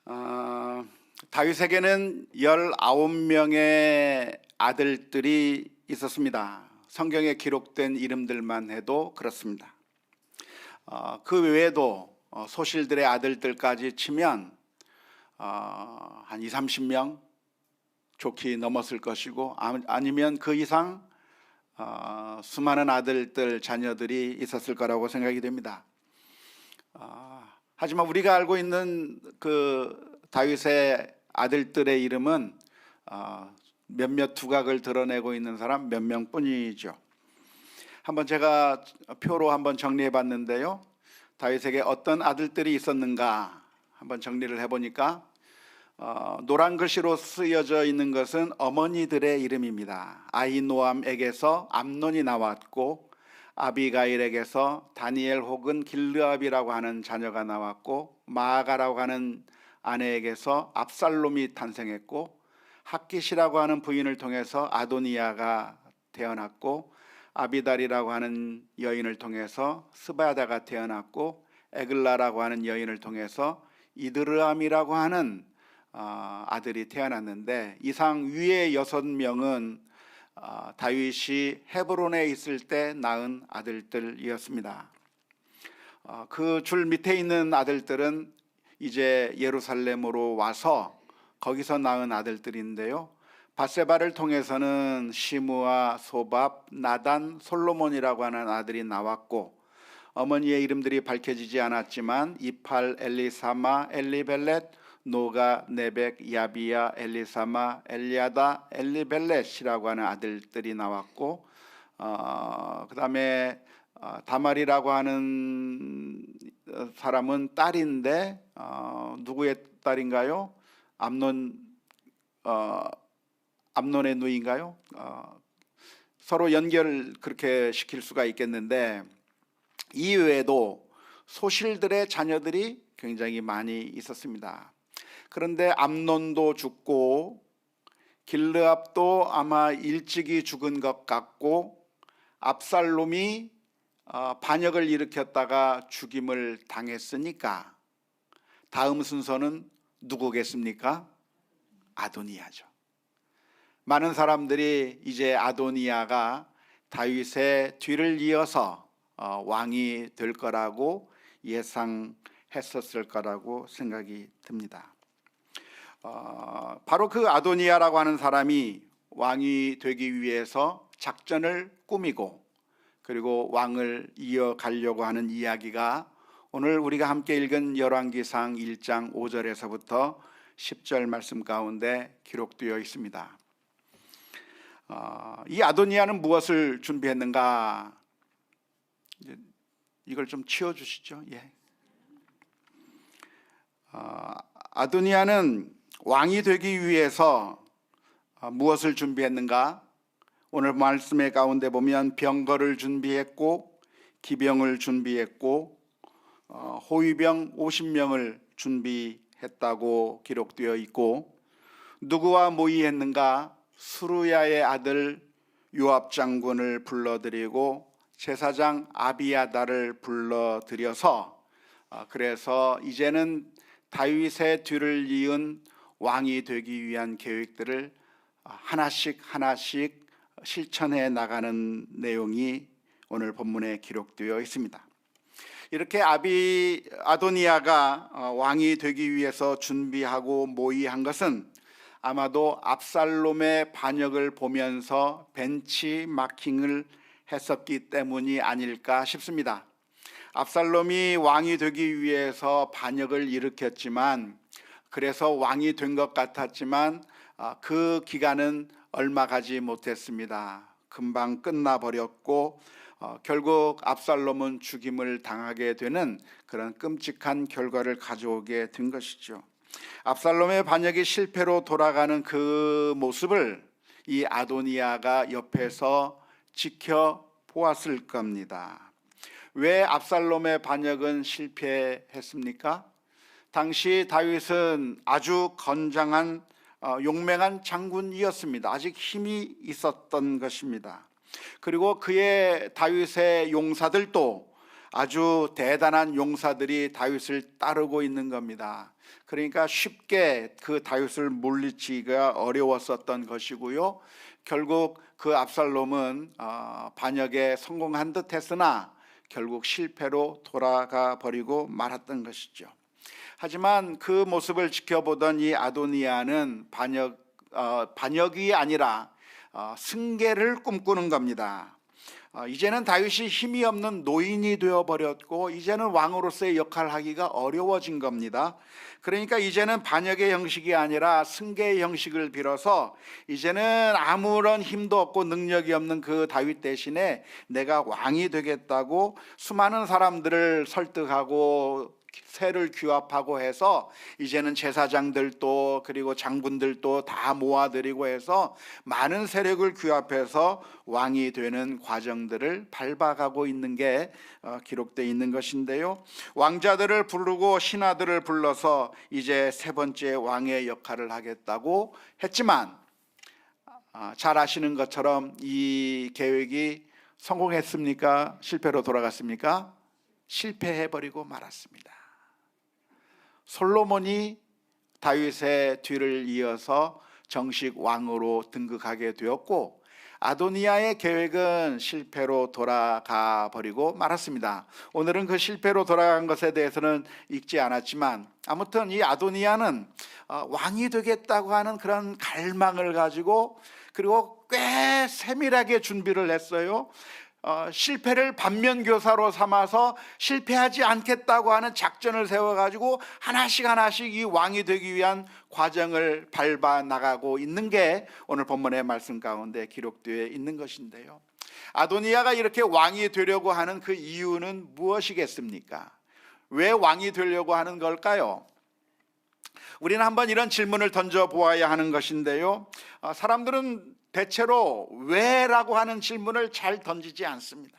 어, 다윗에게는 19명의 아들들이 있었습니다. 성경에 기록된 이름들만 해도 그렇습니다. 그 외에도 소실들의 아들들까지 치면 한 20, 30명 좋게 넘었을 것이고, 아니면 그 이상 수많은 아들들, 자녀들이 있었을 거라고 생각이 됩니다. 하지만 우리가 알고 있는 그 다윗의 아들들의 이름은 몇몇 두각을 드러내고 있는 사람 몇 명뿐이죠. 한번 제가 표로 한번 정리해 봤는데요. 다윗에게 어떤 아들들이 있었는가 한번 정리를 해보니까 노란 글씨로 쓰여져 있는 것은 어머니들의 이름입니다. 아히노암에게서 암논이 나왔고, 아비가일에게서 다니엘 혹은 길르압이라고 하는 자녀가 나왔고, 마아가라고 하는 아내에게서 압살롬이 탄생했고, 핫깃이라고 하는 부인을 통해서 아도니아가 태어났고, 아비달이라고 하는 여인을 통해서 스바다가 태어났고, 에글라라고 하는 여인을 통해서 이드르암이라고 하는 아들이 태어났는데, 이상 위의 6명은 다윗이 헤브론에 있을 때 낳은 아들들이었습니다. 그 줄 밑에 있는 아들들은 이제 예루살렘으로 와서 거기서 낳은 아들들인데요. 바세바를 통해서는 시므아, 소밥, 나단, 솔로몬이라고 하는 아들이 나왔고, 어머니의 이름들이 밝혀지지 않았지만 이팔, 엘리사마, 엘리벨렛, 노가, 네벡, 야비야, 엘리사마, 엘리아다, 엘리벨렛이라고 하는 아들들이 나왔고, 그 다음에 다말이라고 하는 사람은 딸인데, 누구의 딸인가요? 암논의 누이인가요? 서로 연결 그렇게 시킬 수가 있겠는데, 이외에도 소실들의 자녀들이 굉장히 많이 있었습니다. 그런데 암논도 죽고, 길르압도 아마 일찍이 죽은 것 같고, 압살롬이 반역을 일으켰다가 죽임을 당했으니까 다음 순서는 누구겠습니까? 아도니아죠. 많은 사람들이 이제 아도니아가 다윗의 뒤를 이어서 왕이 될 거라고 예상했었을 거라고 생각이 듭니다. 바로 그 아도니아라고 하는 사람이 왕이 되기 위해서 작전을 꾸미고, 그리고 왕을 이어가려고 하는 이야기가 오늘 우리가 함께 읽은 열왕기상 1장 5절에서부터 10절 말씀 가운데 기록되어 있습니다. 이 아도니아는 무엇을 준비했는가? 이걸 좀 치워주시죠. 예. 아도니아는 왕이 되기 위해서 무엇을 준비했는가? 오늘 말씀의 가운데 보면 병거를 준비했고, 기병을 준비했고, 호위병 50명을 준비했다고 기록되어 있고, 누구와 모의했는가? 수루야의 아들 요압 장군을 불러들이고 제사장 아비야다를 불러들여서, 그래서 이제는 다윗의 뒤를 이은 왕이 되기 위한 계획들을 하나씩 실천해 나가는 내용이 오늘 본문에 기록되어 있습니다. 이렇게 아도니아가 왕이 되기 위해서 준비하고 모의한 것은 아마도 압살롬의 반역을 보면서 벤치마킹을 했었기 때문이 아닐까 싶습니다. 압살롬이 왕이 되기 위해서 반역을 일으켰지만, 그래서 왕이 된 것 같았지만 그 기간은 얼마 가지 못했습니다. 금방 끝나버렸고, 결국 압살롬은 죽임을 당하게 되는 그런 끔찍한 결과를 가져오게 된 것이죠. 압살롬의 반역이 실패로 돌아가는 그 모습을 이 아도니아가 옆에서 지켜보았을 겁니다. 왜 압살롬의 반역은 실패했습니까? 당시 다윗은 아주 건장한 용맹한 장군이었습니다. 아직 힘이 있었던 것입니다. 그리고 다윗의 용사들도 아주 대단한 용사들이 다윗을 따르고 있는 겁니다. 그러니까 쉽게 그 다윗을 물리치기가 어려웠었던 것이고요. 결국 그 압살롬은 반역에 성공한 듯 했으나 결국 실패로 돌아가 버리고 말았던 것이죠. 하지만 그 모습을 지켜보던 이 아도니아는 반역이 아니라 승계를 꿈꾸는 겁니다. 이제는 다윗이 힘이 없는 노인이 되어버렸고 이제는 왕으로서의 역할을 하기가 어려워진 겁니다. 그러니까 이제는 반역의 형식이 아니라 승계의 형식을 빌어서 이제는 아무런 힘도 없고 능력이 없는 그 다윗 대신에 내가 왕이 되겠다고 수많은 사람들을 설득하고 세를 규합하고 해서 이제는 제사장들도 그리고 장군들도 다 모아들이고 해서 많은 세력을 규합해서 왕이 되는 과정들을 밟아가고 있는 게 기록되어 있는 것인데요. 왕자들을 부르고 신하들을 불러서 이제 세 번째 왕의 역할을 하겠다고 했지만 잘 아시는 것처럼 이 계획이 성공했습니까? 실패로 돌아갔습니까? 실패해버리고 말았습니다. 솔로몬이 다윗의 뒤를 이어서 정식 왕으로 등극하게 되었고 아도니아의 계획은 실패로 돌아가 버리고 말았습니다. 오늘은 그 실패로 돌아간 것에 대해서는 읽지 않았지만 아무튼 이 아도니아는 왕이 되겠다고 하는 그런 갈망을 가지고 그리고 꽤 세밀하게 준비를 했어요. 실패를 반면교사로 삼아서 실패하지 않겠다고 하는 작전을 세워가지고 하나씩 이 왕이 되기 위한 과정을 밟아 나가고 있는 게 오늘 본문의 말씀 가운데 기록되어 있는 것인데요. 아도니아가 이렇게 왕이 되려고 하는 그 이유는 무엇이겠습니까? 왜 왕이 되려고 하는 걸까요? 우리는 한번 이런 질문을 던져보아야 하는 것인데요. 사람들은 대체로 왜라고 하는 질문을 잘 던지지 않습니다.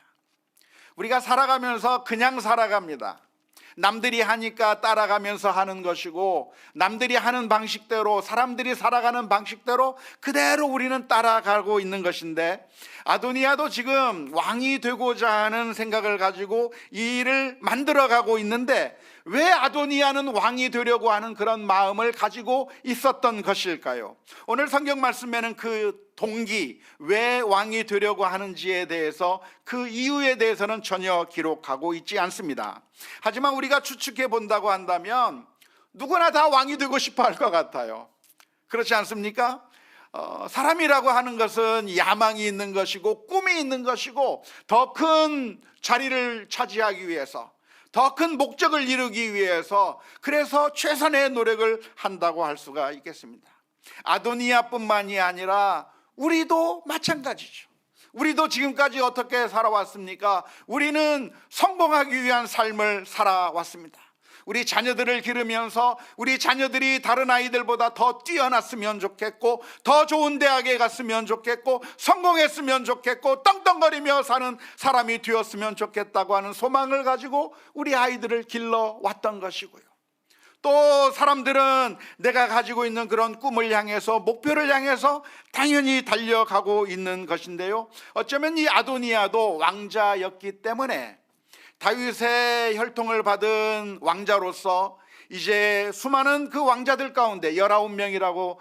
우리가 살아가면서 그냥 살아갑니다. 남들이 하니까 따라가면서 하는 것이고 남들이 하는 방식대로 사람들이 살아가는 방식대로 그대로 우리는 따라가고 있는 것인데 아도니아도 지금 왕이 되고자 하는 생각을 가지고 이 일을 만들어가고 있는데 왜 아도니아는 왕이 되려고 하는 그런 마음을 가지고 있었던 것일까요? 오늘 성경 말씀에는 그 동기, 왜 왕이 되려고 하는지에 대해서 그 이유에 대해서는 전혀 기록하고 있지 않습니다. 하지만 우리가 추측해 본다고 한다면 누구나 다 왕이 되고 싶어 할 것 같아요. 그렇지 않습니까? 사람이라고 하는 것은 야망이 있는 것이고 꿈이 있는 것이고 더 큰 자리를 차지하기 위해서 더 큰 목적을 이루기 위해서 그래서 최선의 노력을 한다고 할 수가 있겠습니다. 아도니아뿐만이 아니라 우리도 마찬가지죠. 우리도 지금까지 어떻게 살아왔습니까? 우리는 성공하기 위한 삶을 살아왔습니다. 우리 자녀들을 기르면서 우리 자녀들이 다른 아이들보다 더 뛰어났으면 좋겠고 더 좋은 대학에 갔으면 좋겠고 성공했으면 좋겠고 떵떵거리며 사는 사람이 되었으면 좋겠다고 하는 소망을 가지고 우리 아이들을 길러왔던 것이고요. 또 사람들은 내가 가지고 있는 그런 꿈을 향해서 목표를 향해서 당연히 달려가고 있는 것인데요. 어쩌면 이 아도니아도 왕자였기 때문에 다윗의 혈통을 받은 왕자로서 이제 수많은 그 왕자들 가운데 19명이라고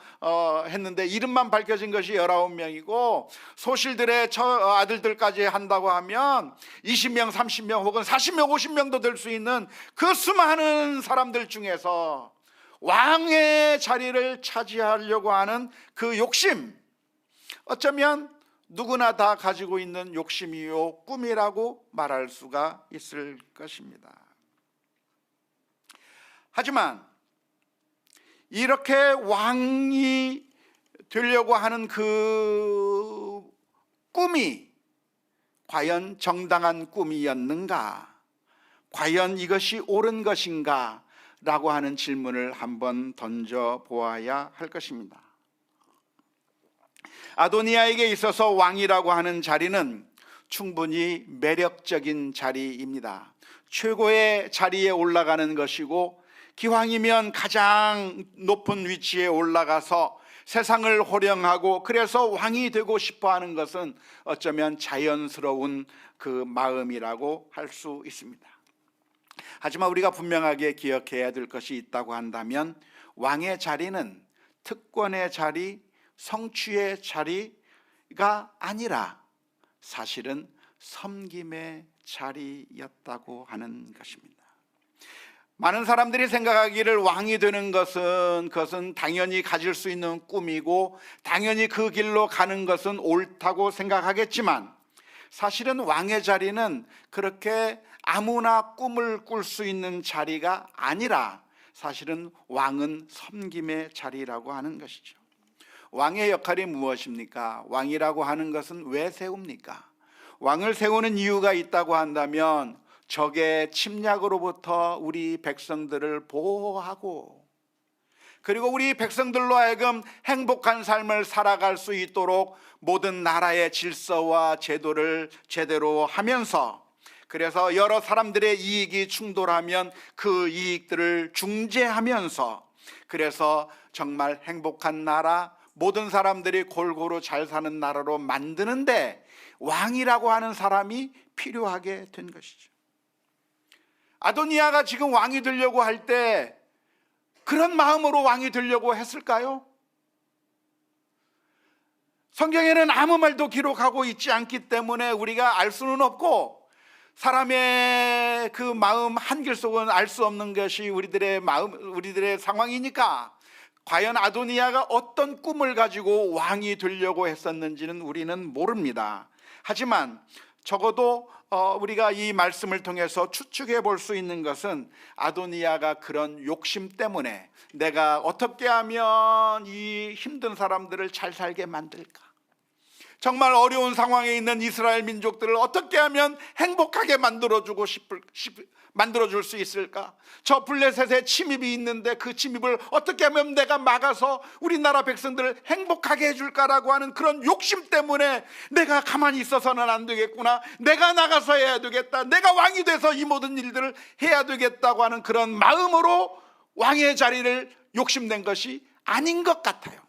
했는데 이름만 밝혀진 것이 19명이고 소실들의 아들들까지 한다고 하면 20명, 30명 혹은 40명, 50명도 될 수 있는 그 수많은 사람들 중에서 왕의 자리를 차지하려고 하는 그 욕심, 어쩌면 누구나 다 가지고 있는 욕심이요 꿈이라고 말할 수가 있을 것입니다. 하지만 이렇게 왕이 되려고 하는 그 꿈이 과연 정당한 꿈이었는가? 과연 이것이 옳은 것인가? 라고 하는 질문을 한번 던져보아야 할 것입니다. 아도니아에게 있어서 왕이라고 하는 자리는 충분히 매력적인 자리입니다. 최고의 자리에 올라가는 것이고 기왕이면 가장 높은 위치에 올라가서 세상을 호령하고 그래서 왕이 되고 싶어 하는 것은 어쩌면 자연스러운 그 마음이라고 할 수 있습니다. 하지만 우리가 분명하게 기억해야 될 것이 있다고 한다면 왕의 자리는 특권의 자리, 성취의 자리가 아니라 사실은 섬김의 자리였다고 하는 것입니다. 많은 사람들이 생각하기를 왕이 되는 것은 그것은 당연히 가질 수 있는 꿈이고 당연히 그 길로 가는 것은 옳다고 생각하겠지만 사실은 왕의 자리는 그렇게 아무나 꿈을 꿀 수 있는 자리가 아니라 사실은 왕은 섬김의 자리라고 하는 것이죠. 왕의 역할이 무엇입니까? 왕이라고 하는 것은 왜 세웁니까? 왕을 세우는 이유가 있다고 한다면 적의 침략으로부터 우리 백성들을 보호하고 그리고 우리 백성들로 하여금 행복한 삶을 살아갈 수 있도록 모든 나라의 질서와 제도를 제대로 하면서 그래서 여러 사람들의 이익이 충돌하면 그 이익들을 중재하면서 그래서 정말 행복한 나라, 모든 사람들이 골고루 잘 사는 나라로 만드는데 왕이라고 하는 사람이 필요하게 된 것이죠. 아도니아가 지금 왕이 되려고 할 때 그런 마음으로 왕이 되려고 했을까요? 성경에는 아무 말도 기록하고 있지 않기 때문에 우리가 알 수는 없고 사람의 그 마음 한길 속은 알 수 없는 것이 우리들의 마음, 우리들의 상황이니까 과연 아도니아가 어떤 꿈을 가지고 왕이 되려고 했었는지는 우리는 모릅니다. 하지만 적어도 우리가 이 말씀을 통해서 추측해 볼 수 있는 것은 아도니아가 그런 욕심 때문에 내가 어떻게 하면 이 힘든 사람들을 잘 살게 만들까? 정말 어려운 상황에 있는 이스라엘 민족들을 어떻게 하면 행복하게 만들어줄 수 있을까? 저 블레셋에 침입이 있는데 그 침입을 어떻게 하면 내가 막아서 우리나라 백성들을 행복하게 해줄까라고 하는 그런 욕심 때문에 내가 가만히 있어서는 안 되겠구나, 내가 나가서 해야 되겠다, 내가 왕이 돼서 이 모든 일들을 해야 되겠다고 하는 그런 마음으로 왕의 자리를 욕심낸 것이 아닌 것 같아요.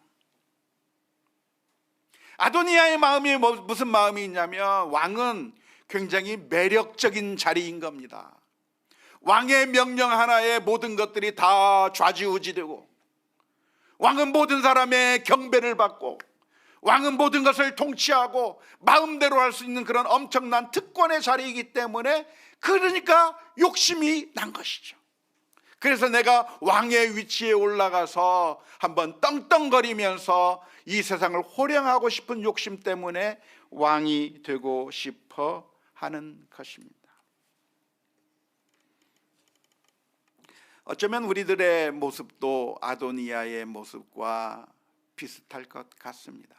아도니아의 마음이 무슨 마음이 있냐면 왕은 굉장히 매력적인 자리인 겁니다. 왕의 명령 하나에 모든 것들이 다 좌지우지되고 왕은 모든 사람의 경배를 받고 왕은 모든 것을 통치하고 마음대로 할 수 있는 그런 엄청난 특권의 자리이기 때문에 그러니까 욕심이 난 것이죠. 그래서 내가 왕의 위치에 올라가서 한번 떵떵거리면서 이 세상을 호령하고 싶은 욕심 때문에 왕이 되고 싶어 하는 것입니다. 어쩌면 우리들의 모습도 아도니아의 모습과 비슷할 것 같습니다.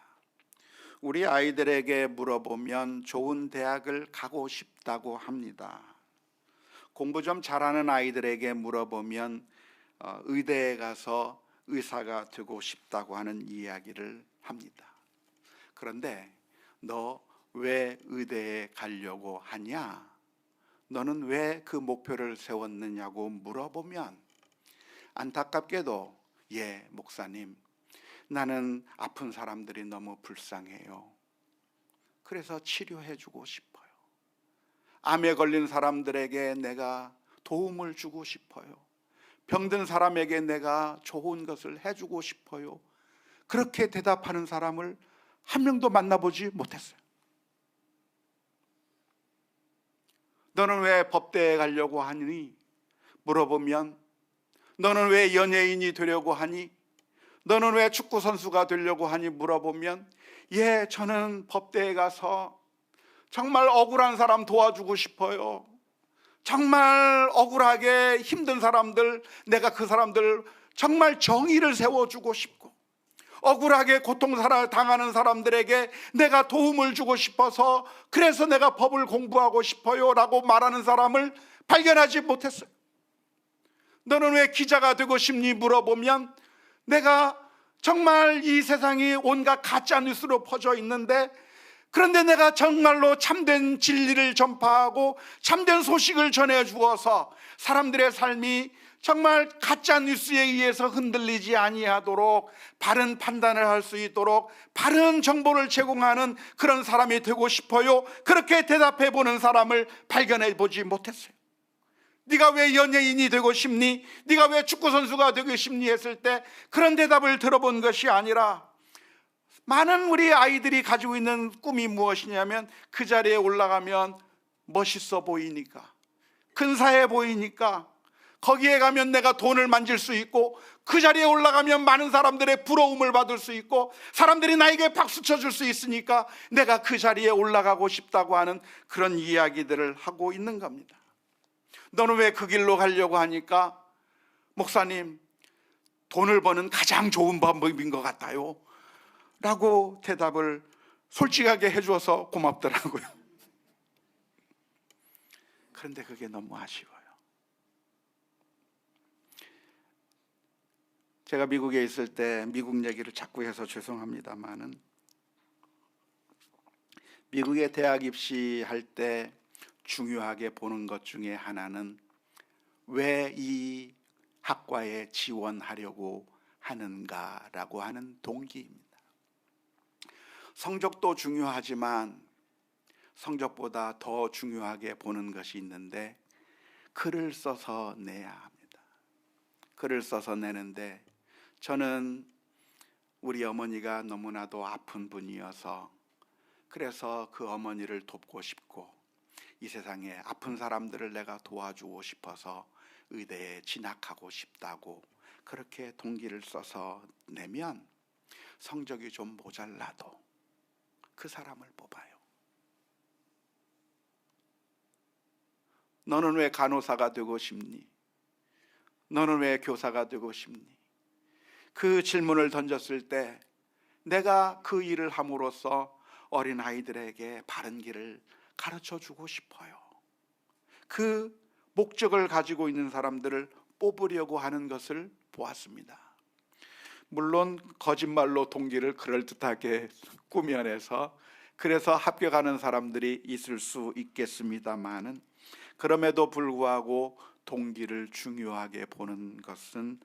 우리 아이들에게 물어보면 좋은 대학을 가고 싶다고 합니다. 공부 좀 잘하는 아이들에게 물어보면 의대에 가서 의사가 되고 싶다고 하는 이야기를 합니다. 그런데 너 왜 의대에 가려고 하냐? 너는 왜 그 목표를 세웠느냐고 물어보면 안타깝게도 예, 목사님, 나는 아픈 사람들이 너무 불쌍해요. 그래서 치료해 주고 싶어요. 암에 걸린 사람들에게 내가 도움을 주고 싶어요. 병든 사람에게 내가 좋은 것을 해주고 싶어요. 그렇게 대답하는 사람을 한 명도 만나보지 못했어요. 너는 왜 법대에 가려고 하니? 물어보면 너는 왜 연예인이 되려고 하니? 너는 왜 축구 선수가 되려고 하니? 물어보면 예, 저는 법대에 가서 정말 억울한 사람 도와주고 싶어요. 정말 억울하게 힘든 사람들, 내가 그 사람들 정말 정의를 세워주고 싶고 억울하게 고통당하는 사람들에게 내가 도움을 주고 싶어서 그래서 내가 법을 공부하고 싶어요 라고 말하는 사람을 발견하지 못했어요. 너는 왜 기자가 되고 싶니? 물어보면 내가 정말 이 세상이 온갖 가짜 뉴스로 퍼져 있는데 그런데 내가 정말로 참된 진리를 전파하고 참된 소식을 전해 주어서 사람들의 삶이 정말 가짜 뉴스에 의해서 흔들리지 아니하도록 바른 판단을 할 수 있도록 바른 정보를 제공하는 그런 사람이 되고 싶어요. 그렇게 대답해 보는 사람을 발견해 보지 못했어요. 네가 왜 연예인이 되고 싶니? 네가 왜 축구 선수가 되고 싶니? 했을 때 그런 대답을 들어본 것이 아니라, 많은 우리 아이들이 가지고 있는 꿈이 무엇이냐면, 그 자리에 올라가면 멋있어 보이니까, 근사해 보이니까, 거기에 가면 내가 돈을 만질 수 있고, 그 자리에 올라가면 많은 사람들의 부러움을 받을 수 있고, 사람들이 나에게 박수 쳐줄 수 있으니까 내가 그 자리에 올라가고 싶다고 하는 그런 이야기들을 하고 있는 겁니다. 너는 왜 그 길로 가려고 하니까, 목사님, 돈을 버는 가장 좋은 방법인 것 같아요 라고 대답을 솔직하게 해줘서 고맙더라고요. 그런데 그게 너무 아쉬워요. 제가 미국에 있을 때, 미국 얘기를 자꾸 해서 죄송합니다만은, 미국에 대학 입시할 때 중요하게 보는 것 중에 하나는 왜 이 학과에 지원하려고 하는가라고 하는 동기입니다. 성적도 중요하지만 성적보다 더 중요하게 보는 것이 있는데, 글을 써서 내야 합니다. 글을 써서 내는데, 저는 우리 어머니가 너무나도 아픈 분이어서, 그래서 그 어머니를 돕고 싶고, 이 세상에 아픈 사람들을 내가 도와주고 싶어서 의대에 진학하고 싶다고 그렇게 동기를 써서 내면, 성적이 좀 모자라도 그 사람을 뽑아요. 너는 왜 간호사가 되고 싶니? 너는 왜 교사가 되고 싶니? 그 질문을 던졌을 때 내가 그 일을 함으로써 어린 아이들에게 바른 길을 가르쳐 주고 싶어요. 그 목적을 가지고 있는 사람들을 뽑으려고 하는 것을 보았습니다. 물론 거짓말로 동기를 그럴듯하게 꾸며내서 그래서 합격하는 사람들이 있을 수 있겠습니다만은, 그럼에도 불구하고 동기를 중요하게 보는 것은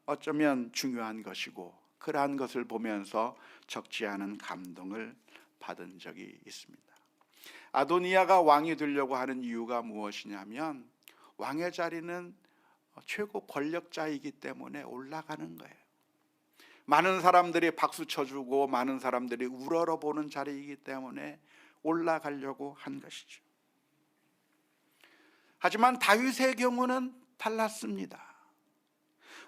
어쩌면 중요한 것이고, 그러한 것을 보면서 적지 않은 감동을 받은 적이 있습니다. 아도니아가 왕이 되려고 하는 이유가 무엇이냐면, 왕의 자리는 최고 권력자이기 때문에 올라가는 거예요. 많은 사람들이 박수 쳐주고 많은 사람들이 우러러보는 자리이기 때문에 올라가려고 한 것이죠. 하지만 다윗의 경우는 달랐습니다.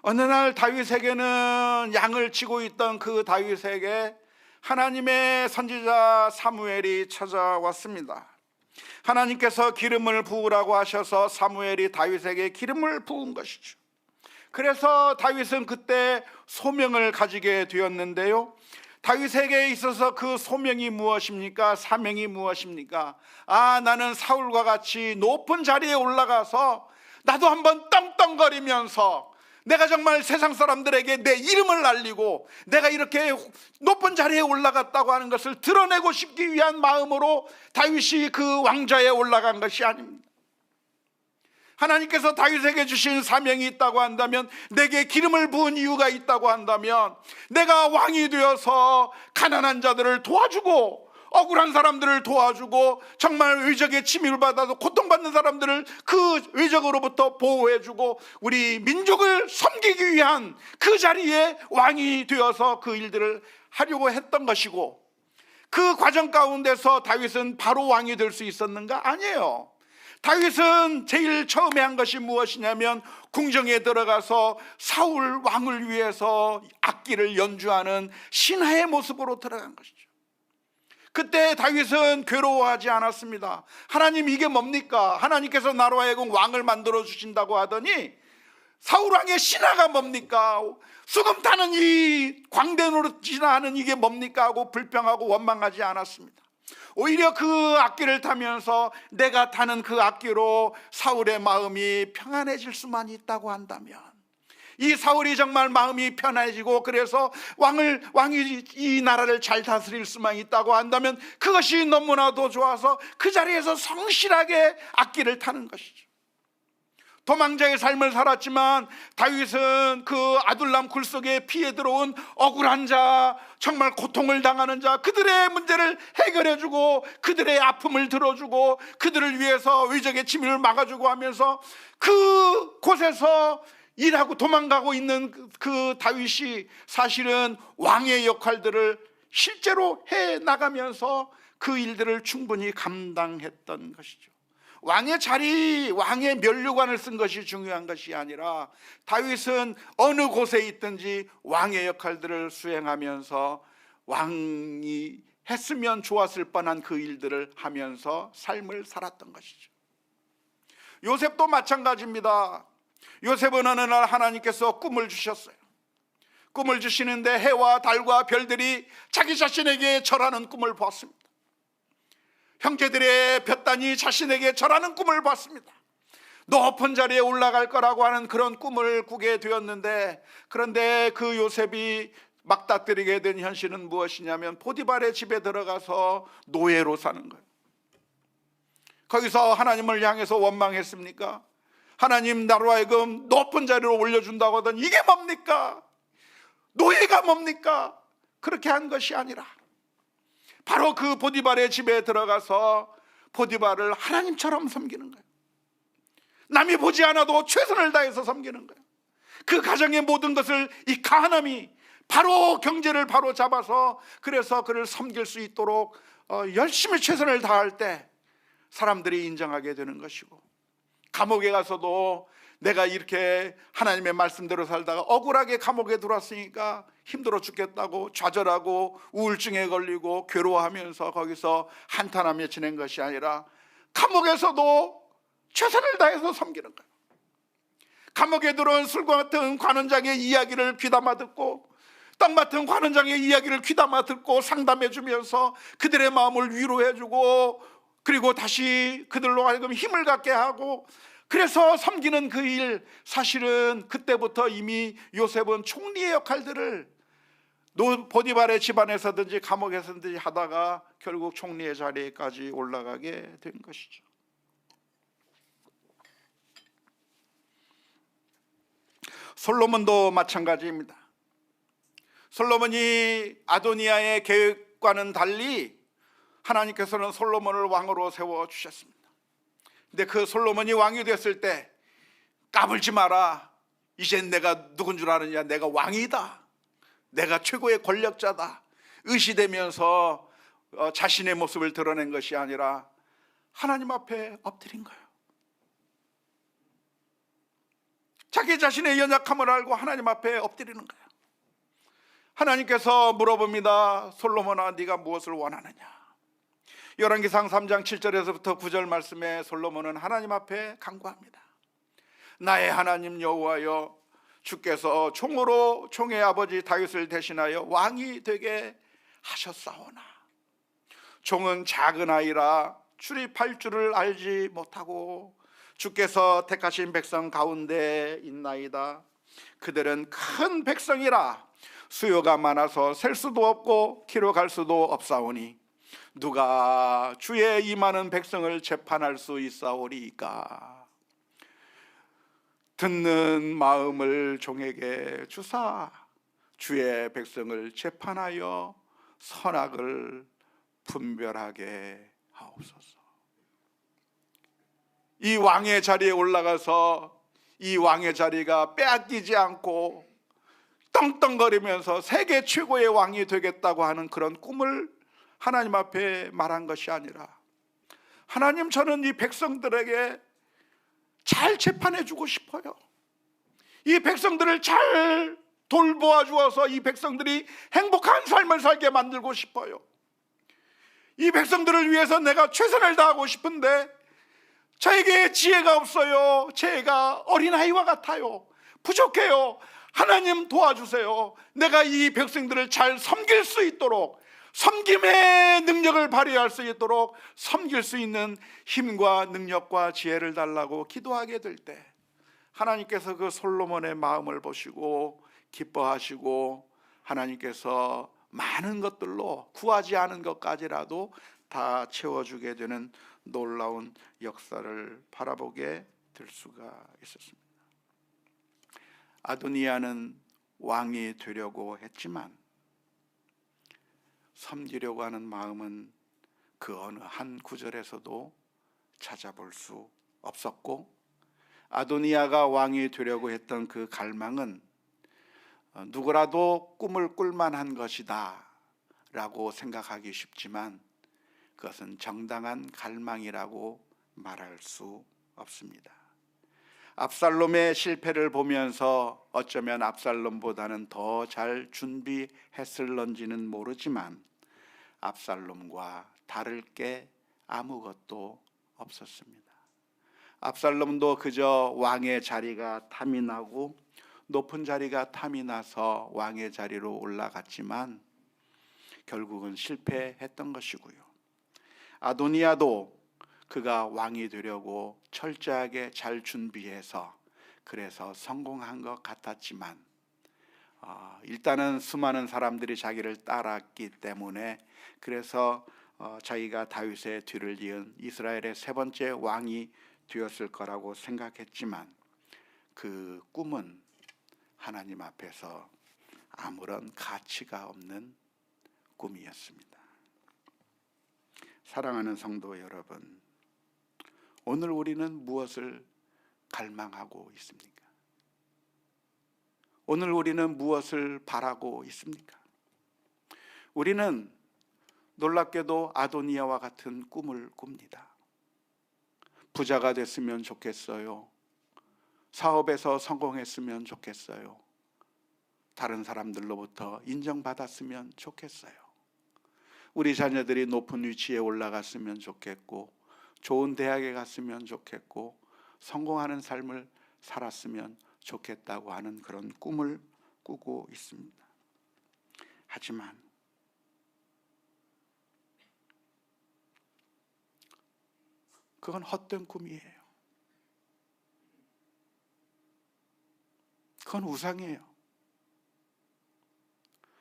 어느 날 다윗에게는, 양을 치고 있던 그 다윗에게 하나님의 선지자 사무엘이 찾아왔습니다. 하나님께서 기름을 부으라고 하셔서 사무엘이 다윗에게 기름을 부은 것이죠. 그래서 다윗은 그때 소명을 가지게 되었는데요, 다윗에게 있어서 그 소명이 무엇입니까? 사명이 무엇입니까? 나는 사울과 같이 높은 자리에 올라가서 나도 한번 떵떵거리면서 내가 정말 세상 사람들에게 내 이름을 알리고 내가 이렇게 높은 자리에 올라갔다고 하는 것을 드러내고 싶기 위한 마음으로 다윗이 그 왕좌에 올라간 것이 아닙니다. 하나님께서 다윗에게 주신 사명이 있다고 한다면, 내게 기름을 부은 이유가 있다고 한다면, 내가 왕이 되어서 가난한 자들을 도와주고 억울한 사람들을 도와주고 정말 의적의 침입을 받아서 고통받는 사람들을 그 의적으로부터 보호해주고 우리 민족을 섬기기 위한 그 자리에 왕이 되어서 그 일들을 하려고 했던 것이고, 그 과정 가운데서 다윗은 바로 왕이 될 수 있었는가? 아니에요. 다윗은 제일 처음에 한 것이 무엇이냐면, 궁정에 들어가서 사울 왕을 위해서 악기를 연주하는 신하의 모습으로 들어간 것이죠. 그때 다윗은 괴로워하지 않았습니다. 하나님, 이게 뭡니까? 하나님께서 나로 하여금 왕을 만들어 주신다고 하더니 사울 왕의 신하가 뭡니까? 수금 타는 이 광대 노릇이나 하는 이게 뭡니까? 하고 불평하고 원망하지 않았습니다. 오히려 그 악기를 타면서 내가 타는 그 악기로 사울의 마음이 평안해질 수만 있다고 한다면, 이 사울이 정말 마음이 편해지고 그래서 왕이 이 나라를 잘 다스릴 수만 있다고 한다면, 그것이 너무나도 좋아서 그 자리에서 성실하게 악기를 타는 것이죠. 도망자의 삶을 살았지만 다윗은 그 아둘람 굴 속에 피해 들어온 억울한 자, 정말 고통을 당하는 자, 그들의 문제를 해결해주고 그들의 아픔을 들어주고 그들을 위해서 의적의 침입을 막아주고 하면서 그 곳에서 일하고 도망가고 있는 그 다윗이 사실은 왕의 역할들을 실제로 해나가면서 그 일들을 충분히 감당했던 것이죠. 왕의 자리, 왕의 면류관을 쓴 것이 중요한 것이 아니라 다윗은 어느 곳에 있든지 왕의 역할들을 수행하면서 왕이 했으면 좋았을 뻔한 그 일들을 하면서 삶을 살았던 것이죠. 요셉도 마찬가지입니다. 요셉은 어느 날 하나님께서 꿈을 주셨어요. 꿈을 주시는데 해와 달과 별들이 자기 자신에게 절하는 꿈을 보았습니다. 형제들의 볕단이 자신에게 절하는 꿈을 봤습니다. 높은 자리에 올라갈 거라고 하는 그런 꿈을 꾸게 되었는데, 그런데 그 요셉이 막닥뜨리게 된 현실은 무엇이냐면 보디발의 집에 들어가서 노예로 사는 거예요. 거기서 하나님을 향해서 원망했습니까? 하나님, 나로 하여금 높은 자리로 올려준다고 하던 이게 뭡니까? 노예가 뭡니까? 그렇게 한 것이 아니라 바로 그 보디발의 집에 들어가서 보디발을 하나님처럼 섬기는 거예요. 남이 보지 않아도 최선을 다해서 섬기는 거예요. 그 가정의 모든 것을 이 가늠이 바로 경제를 바로 잡아서, 그래서 그를 섬길 수 있도록 열심히 최선을 다할 때 사람들이 인정하게 되는 것이고, 감옥에 가서도 내가 이렇게 하나님의 말씀대로 살다가 억울하게 감옥에 들어왔으니까 힘들어 죽겠다고 좌절하고 우울증에 걸리고 괴로워하면서 거기서 한탄하며 지낸 것이 아니라 감옥에서도 최선을 다해서 섬기는 거예요. 감옥에 들어온 술과 같은 관원장의 이야기를 귀담아 듣고, 떡 맡은 관원장의 이야기를 귀담아 듣고 상담해 주면서 그들의 마음을 위로해 주고, 그리고 다시 그들로 하여금 힘을 갖게 하고, 그래서 섬기는 그 일, 사실은 그때부터 이미 요셉은 총리의 역할들을 보디발의 집안에서든지 감옥에서든지 하다가 결국 총리의 자리에까지 올라가게 된 것이죠. 솔로몬도 마찬가지입니다. 솔로몬이 아도니아의 계획과는 달리 하나님께서는 솔로몬을 왕으로 세워주셨습니다. 근데 그 솔로몬이 왕이 됐을 때 까불지 마라, 이젠 내가 누군 줄 아느냐, 내가 왕이다, 내가 최고의 권력자다, 의시되면서 자신의 모습을 드러낸 것이 아니라 하나님 앞에 엎드린 거예요. 자기 자신의 연약함을 알고 하나님 앞에 엎드리는 거예요. 하나님께서 물어봅니다. 솔로몬아, 네가 무엇을 원하느냐? 열왕기상 3장 7절에서부터 9절 말씀에 솔로몬은 하나님 앞에 간구합니다. 나의 하나님 여호와여, 주께서 총으로 총의 아버지 다윗을 대신하여 왕이 되게 하셨사오나 총은 작은 아이라 출입할 줄을 알지 못하고 주께서 택하신 백성 가운데 있나이다. 그들은 큰 백성이라 수요가 많아서 셀 수도 없고 키로 갈 수도 없사오니 누가 주의 이 많은 백성을 재판할 수 있사오리이까? 듣는 마음을 종에게 주사 주의 백성을 재판하여 선악을 분별하게 하옵소서. 이 왕의 자리에 올라가서 이 왕의 자리가 빼앗기지 않고 떵떵거리면서 세계 최고의 왕이 되겠다고 하는 그런 꿈을 하나님 앞에 말한 것이 아니라, 하나님, 저는 이 백성들에게 잘 재판해 주고 싶어요. 이 백성들을 잘 돌보아 주어서 이 백성들이 행복한 삶을 살게 만들고 싶어요. 이 백성들을 위해서 내가 최선을 다하고 싶은데 저에게 지혜가 없어요. 제가 어린아이와 같아요. 부족해요. 하나님 도와주세요. 내가 이 백성들을 잘 섬길 수 있도록, 섬김의 능력을 발휘할 수 있도록 섬길 수 있는 힘과 능력과 지혜를 달라고 기도하게 될 때 하나님께서 그 솔로몬의 마음을 보시고 기뻐하시고 하나님께서 많은 것들로 구하지 않은 것까지라도 다 채워주게 되는 놀라운 역사를 바라보게 들 수가 있었습니다. 아도니아는 왕이 되려고 했지만 섬기려고 하는 마음은 그 어느 한 구절에서도 찾아볼 수 없었고, 아도니아가 왕이 되려고 했던 그 갈망은 누구라도 꿈을 꿀만한 것이다 라고 생각하기 쉽지만 그것은 정당한 갈망이라고 말할 수 없습니다. 압살롬의 실패를 보면서 어쩌면 압살롬보다는 더 잘 준비했을런지는 모르지만 압살롬과 다를 게 아무것도 없었습니다. 압살롬도 그저 왕의 자리가 탐이 나고 높은 자리가 탐이 나서 왕의 자리로 올라갔지만 결국은 실패했던 것이고요. 아도니아도 그가 왕이 되려고 철저하게 잘 준비해서 그래서 성공한 것 같았지만 일단은 수많은 사람들이 자기를 따랐기 때문에 그래서 자기가 다윗의 뒤를 이은 이스라엘의 세 번째 왕이 되었을 거라고 생각했지만 그 꿈은 하나님 앞에서 아무런 가치가 없는 꿈이었습니다. 사랑하는 성도 여러분, 오늘 우리는 무엇을 갈망하고 있습니까? 오늘 우리는 무엇을 바라고 있습니까? 우리는 놀랍게도 아도니아와 같은 꿈을 꿉니다. 부자가 됐으면 좋겠어요. 사업에서 성공했으면 좋겠어요. 다른 사람들로부터 인정받았으면 좋겠어요. 우리 자녀들이 높은 위치에 올라갔으면 좋겠고, 좋은 대학에 갔으면 좋겠고, 성공하는 삶을 살았으면 좋겠다고 하는 그런 꿈을 꾸고 있습니다. 하지만 그건 헛된 꿈이에요. 그건 우상이에요.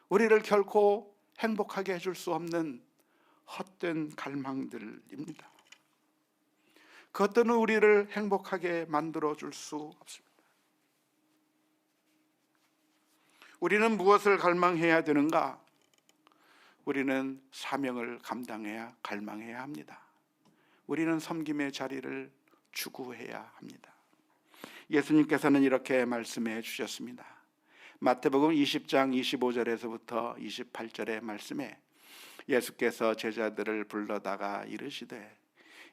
우리를 결코 행복하게 해줄 수 없는 헛된 갈망들입니다. 그것들은 우리를 행복하게 만들어줄 수 없습니다. 우리는 무엇을 갈망해야 되는가? 우리는 사명을 감당해야 갈망해야 합니다. 우리는 섬김의 자리를 추구해야 합니다. 예수님께서는 이렇게 말씀해 주셨습니다. 마태복음 20장 25절에서부터 28절의 말씀에 예수께서 제자들을 불러다가 이르시되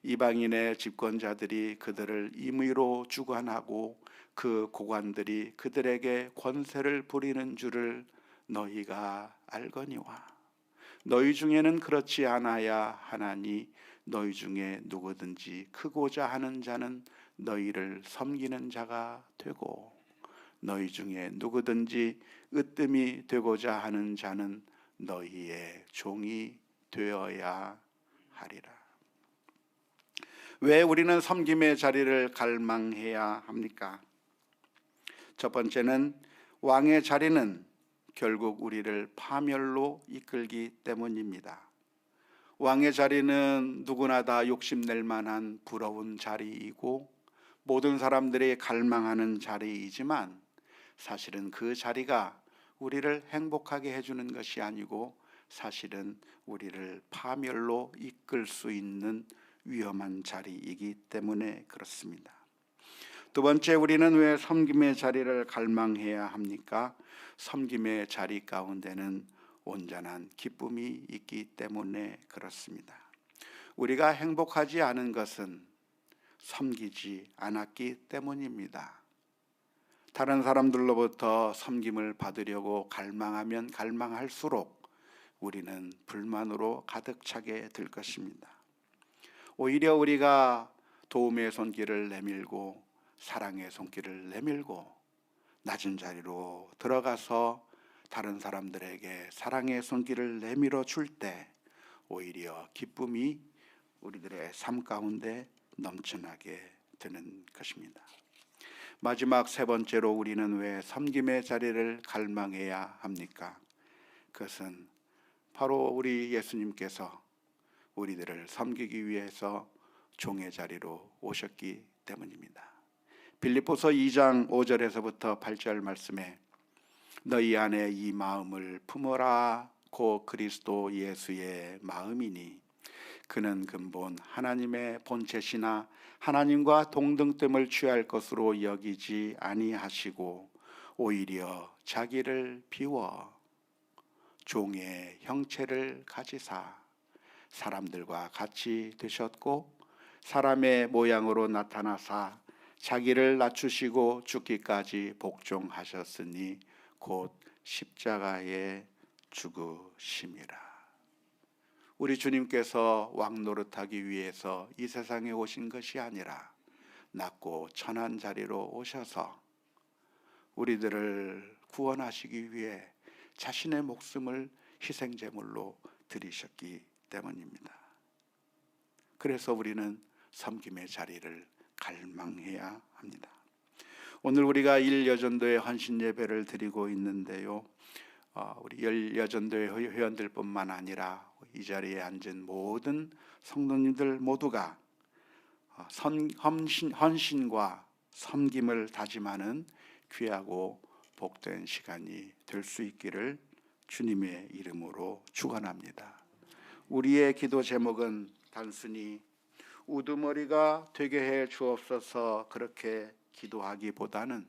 이방인의 집권자들이 그들을 임의로 주관하고 그 고관들이 그들에게 권세를 부리는 줄을 너희가 알거니와 너희 중에는 그렇지 않아야 하나니 너희 중에 누구든지 크고자 하는 자는 너희를 섬기는 자가 되고 너희 중에 누구든지 으뜸이 되고자 하는 자는 너희의 종이 되어야 하리라. 왜 우리는 섬김의 자리를 갈망해야 합니까? 첫 번째는 왕의 자리는 결국 우리를 파멸로 이끌기 때문입니다. 왕의 자리는 누구나 다 욕심낼 만한 부러운 자리이고 모든 사람들이 갈망하는 자리이지만 사실은 그 자리가 우리를 행복하게 해주는 것이 아니고 사실은 우리를 파멸로 이끌 수 있는 위험한 자리이기 때문에 그렇습니다. 두 번째, 우리는 왜 섬김의 자리를 갈망해야 합니까? 섬김의 자리 가운데는 온전한 기쁨이 있기 때문에 그렇습니다. 우리가 행복하지 않은 것은 섬기지 않았기 때문입니다. 다른 사람들로부터 섬김을 받으려고 갈망하면 갈망할수록 우리는 불만으로 가득 차게 될 것입니다. 오히려 우리가 도움의 손길을 내밀고 사랑의 손길을 내밀고 낮은 자리로 들어가서 다른 사람들에게 사랑의 손길을 내밀어 줄 때 오히려 기쁨이 우리들의 삶 가운데 넘쳐나게 되는 것입니다. 마지막 세 번째로 우리는 왜 섬김의 자리를 갈망해야 합니까? 그것은 바로 우리 예수님께서 우리들을 섬기기 위해서 종의 자리로 오셨기 때문입니다. 빌립보서 2장 5절에서부터 8절 말씀에 너희 안에 이 마음을 품어라 고 그리스도 예수의 마음이니 그는 근본 하나님의 본체시나 하나님과 동등됨을 취할 것으로 여기지 아니하시고 오히려 자기를 비워 종의 형체를 가지사 사람들과 같이 되셨고 사람의 모양으로 나타나사 자기를 낮추시고 죽기까지 복종하셨으니 곧 십자가에 죽으심이라. 우리 주님께서 왕 노릇하기 위해서 이 세상에 오신 것이 아니라 낮고 천한 자리로 오셔서 우리들을 구원하시기 위해 자신의 목숨을 희생제물로 드리셨기 때문입니다. 그래서 우리는 섬김의 자리를 갈망해야 합니다. 오늘 우리가 일여전도의 헌신 예배를 드리고 있는데요, 우리 일여전도의 회원들뿐만 아니라 이 자리에 앉은 모든 성도님들 모두가 헌신과 섬김을 다짐하는 귀하고 복된 시간이 될 수 있기를 주님의 이름으로 축원합니다. 우리의 기도 제목은 단순히 우두머리가 되게 해 주옵소서 그렇게 기도하기보다는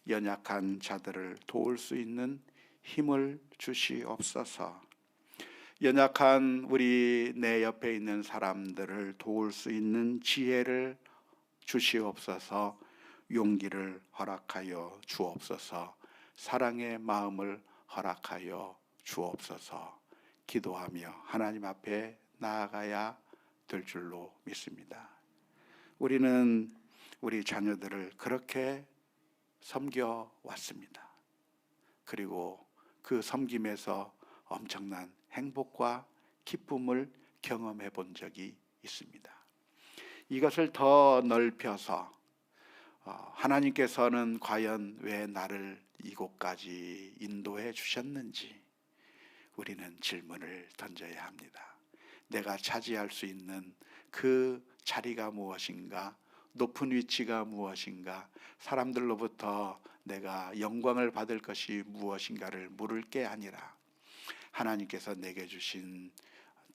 연약한 자들을 도울 수 있는 힘을 주시옵소서. 연약한 우리 내 옆에 있는 사람들을 도울 수 있는 지혜를 주시옵소서. 용기를 허락하여 주옵소서. 사랑의 마음을 허락하여 주옵소서. 기도하며 하나님 앞에 나아가야 될 줄로 믿습니다. 우리는 우리 자녀들을 그렇게 섬겨 왔습니다. 그리고 그 섬김에서 엄청난 행복과 기쁨을 경험해 본 적이 있습니다. 이것을 더 넓혀서 하나님께서는 과연 왜 나를 이곳까지 인도해 주셨는지 우리는 질문을 던져야 합니다. 내가 차지할 수 있는 그 자리가 무엇인가? 높은 위치가 무엇인가? 사람들로부터 내가 영광을 받을 것이 무엇인가를 물을 게 아니라 하나님께서 내게 주신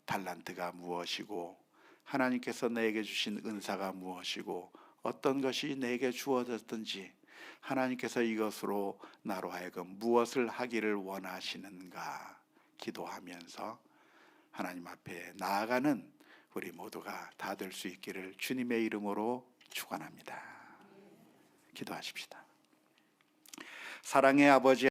달란트가 무엇이고 하나님께서 내게 주신 은사가 무엇이고 어떤 것이 내게 주어졌든지 하나님께서 이것으로 나로 하여금 무엇을 하기를 원하시는가 기도하면서 하나님 앞에 나아가는 우리 모두가 다 될 수 있기를 주님의 이름으로 축원합니다. 기도하십시다. 사랑의 아버지